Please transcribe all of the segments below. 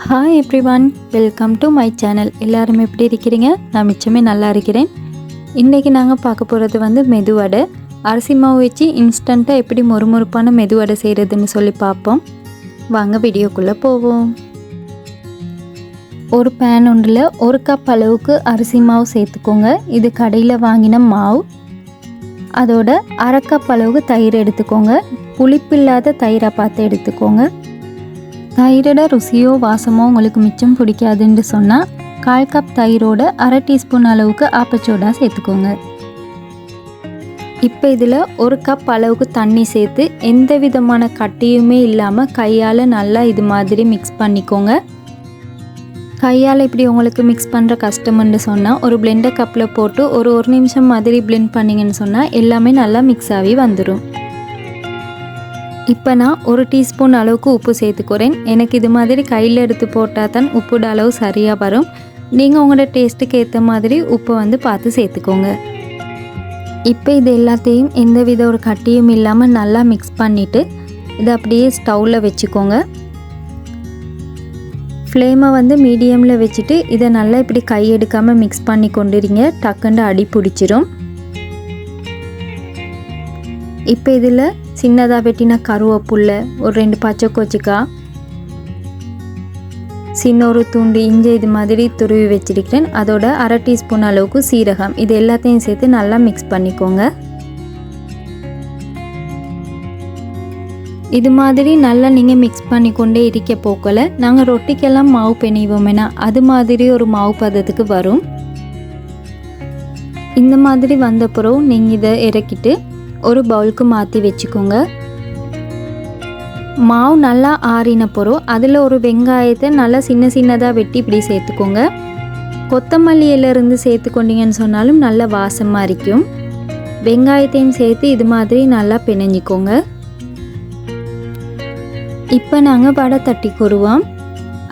Hi everyone, welcome to my channel. எல்லாரும் எப்படி இருக்கிறீங்க? நான் மிச்சமே நல்லா இருக்கிறேன். இன்றைக்கி நாங்கள் பார்க்க போகிறது மெதுவடை. அரிசி மாவு வச்சு இன்ஸ்டண்ட்டாக எப்படி மொறுமொறுப்பான மெதுவடை செய்கிறதுன்னு சொல்லி பார்ப்போம். வாங்க வீடியோக்குள்ளே போவோம். ஒரு பேன் ஒன்றில் 1 கப் அளவுக்கு அரிசி மாவு சேர்த்துக்கோங்க. இது கடையில் வாங்கின மாவு. அதோட 1/2 கப் அளவுக்கு தயிர் எடுத்துக்கோங்க. புளிப்பில்லாத தயிரை பார்த்து எடுத்துக்கோங்க. தயிரோட ருசியோ வாசமோ உங்களுக்கு மிச்சம் பிடிக்காதுன்னு சொன்னால் 1/4 கப் தயிரோட 1/2 டீஸ்பூன் அளவுக்கு ஆப்பச்சோடா சேர்த்துக்கோங்க. இப்போ இதில் 1 கப் அளவுக்கு தண்ணி சேர்த்து எந்த விதமான கட்டியுமே இல்லாமல் கையால் நல்லா இது மாதிரி மிக்ஸ் பண்ணிக்கோங்க. கையால் இப்படி உங்களுக்கு மிக்ஸ் பண்ணுற கஷ்டம்னு சொன்னால் ஒரு பிளெண்டர் கப்பில் போட்டு ஒரு நிமிஷம் மாதிரி பிளெண்ட் பண்ணிங்கன்னு சொன்னால் எல்லாமே நல்லா மிக்ஸ் ஆகி வந்துடும். இப்போ நான் 1 டீஸ்பூன் அளவுக்கு உப்பு சேர்த்துக்கிறேன். எனக்கு இது மாதிரி கையில் எடுத்து போட்டால் தான் உப்போட அளவு சரியாக வரும். நீங்கள் உங்களோட டேஸ்ட்டுக்கு ஏற்ற மாதிரி உப்பை பார்த்து சேர்த்துக்கோங்க. இப்போ இது எல்லாத்தையும் எந்தவித ஒரு கட்டியும் இல்லாமல் நல்லா மிக்ஸ் பண்ணிவிட்டு இதை அப்படியே ஸ்டவ்வில் வச்சுக்கோங்க. ஃப்ளேமை மீடியமில் வச்சுட்டு இதை நல்லா இப்படி கை எடுக்காமல் மிக்ஸ் பண்ணி கொண்டுறீங்க. டக்குண்டு அடி பிடிச்சிரும். இப்போ இதில் சின்னதாக வெட்டின கருவேப்பிலை, ஒரு 2 பச்சை கொச்சிக்காய், சின்ன ஒரு துண்டு இஞ்சி இது மாதிரி துருவி வச்சிருக்கிறேன். அதோட 1/2 டீஸ்பூன் அளவுக்கு சீரகம், இது எல்லாத்தையும் சேர்த்து நல்லா மிக்ஸ் பண்ணிக்கோங்க. இது மாதிரி நல்லா நீங்கள் மிக்ஸ் பண்ணி கொண்டே இருக்க போக்கல நாங்கள் ரொட்டிக்கெல்லாம் மாவு பிணைவோமேனா அது மாதிரி ஒரு மாவு பதத்துக்கு வரும். இந்த மாதிரி வந்த பிறகு நீங்கள் இதை இறக்கிட்டு ஒரு பவுலுக்கு மாற்றி வச்சுக்கோங்க. மாவு நல்லா ஆறின பிறகு அதில் ஒரு வெங்காயத்தை நல்லா சின்னதாக வெட்டி இப்படி சேர்த்துக்கோங்க. கொத்தமல்லி இலையிலேருந்து சேர்த்துக்கொண்டீங்கன்னு சொன்னாலும் நல்ல வாசமாக இருக்கும். வெங்காயத்தையும் சேர்த்து இது மாதிரி நல்லா பிணைஞ்சிக்கோங்க. இப்போ நாங்கள் வடை தட்டி கொருவோம்.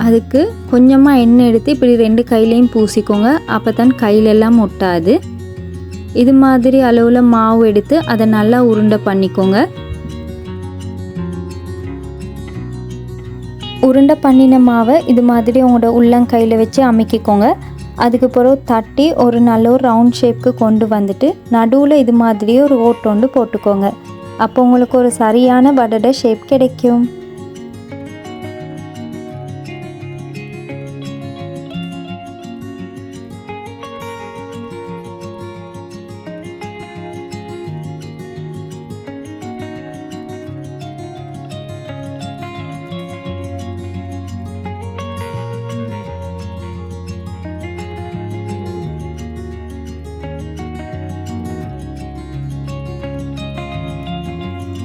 அதுக்கு கொஞ்சமாக எண்ணெய் எடுத்து இப்படி 2 கையிலையும் பூசிக்கோங்க. அப்போ தான் கையிலெல்லாம் ஒட்டாது. இது மாதிரி அளவில் மாவு எடுத்து அதை நல்லா உருண்டை பண்ணிக்கோங்க. உருண்டை பண்ணின மாவை இது மாதிரி உங்களோட உள்ளங்கையில் வச்சு அமைக்கிக்கோங்க. அதுக்கு பிறகு தட்டி ஒரு நல்ல ஒரு ரவுண்ட் ஷேப்புக்கு கொண்டு வந்துட்டு நடுவில் இது மாதிரியே ஒரு ஓட்டோண்டு போட்டுக்கோங்க. அப்போ உங்களுக்கு ஒரு சரியான வடை ஷேப் கிடைக்கும்.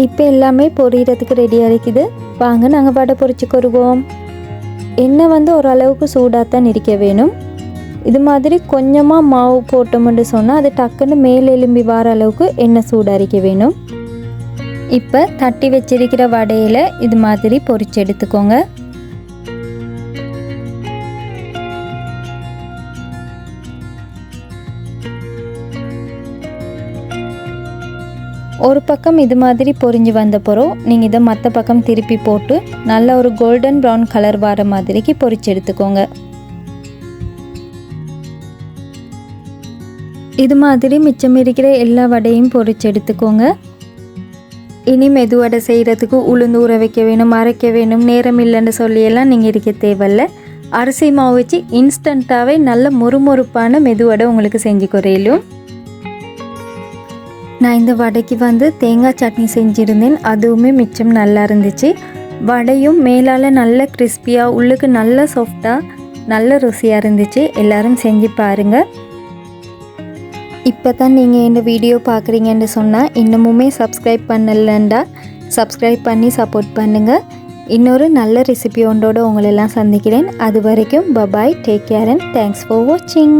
இப்போ எல்லாமே பொரிகிறதுக்கு ரெடியாக இருக்குது. வாங்க நாங்கள் வடை பொரிச்சுக்கொருவோம். எண்ணெய் ஓரளவுக்கு சூடாக தான் இருக்க வேணும். இது மாதிரி கொஞ்சமாக மாவு போட்டோம்னு சொன்னால் அது டக்குன்னு மேலே எலும்பி வர அளவுக்கு எண்ணெய் சூடாக இருக்க வேணும். இப்போ தட்டி வச்சிருக்கிற வடையில் இது மாதிரி பொரிச்சு எடுத்துக்கோங்க. ஒரு பக்கம் இது மாதிரி பொரிஞ்சு வந்த பிறகு நீங்கள் இதை மற்ற பக்கம் திருப்பி போட்டு நல்ல ஒரு கோல்டன் ப்ரௌன் கலர் வர மாதிரிக்கு பொரிச்சு எடுத்துக்கோங்க. இது மாதிரி மிச்சம் இருக்கிற எல்லா வடையும் பொரிச்சு எடுத்துக்கோங்க. இனி மெதுவடை செய்கிறதுக்கு உளுந்து ஊற வைக்க வேணும், அரைக்க வேணும், நேரம் இல்லைன்னு சொல்லியெல்லாம் நீங்கள் இருக்க தேவையில்லை. அரிசி மாவு வச்சு இன்ஸ்டண்ட்டாகவே நல்ல மொறுமொறுப்பான மெதுவடை உங்களுக்கு செஞ்சு குறையிலும். நான் இந்த வடைக்கு தேங்காய் சட்னி செஞ்சுருந்தேன். அதுவுமே மிச்சம் நல்லா இருந்துச்சு. வடையும் மேலால் நல்ல கிறிஸ்பியாக உள்ளுக்கு நல்ல சாஃப்டாக நல்ல ருசியாக இருந்துச்சு. எல்லோரும் செஞ்சு பாருங்கள். இப்போ தான் நீங்கள் இந்த வீடியோ பார்க்குறீங்கன்னு சொன்னால் இன்னமுமே சப்ஸ்கிரைப் பண்ணலண்டா சப்ஸ்கிரைப் பண்ணி சப்போர்ட் பண்ணுங்கள். இன்னொரு நல்ல ரெசிபி ஒன்றோடு உங்களெல்லாம் சந்திக்கிறேன். அது வரைக்கும் bye bye, take care and thanks for வாட்சிங்.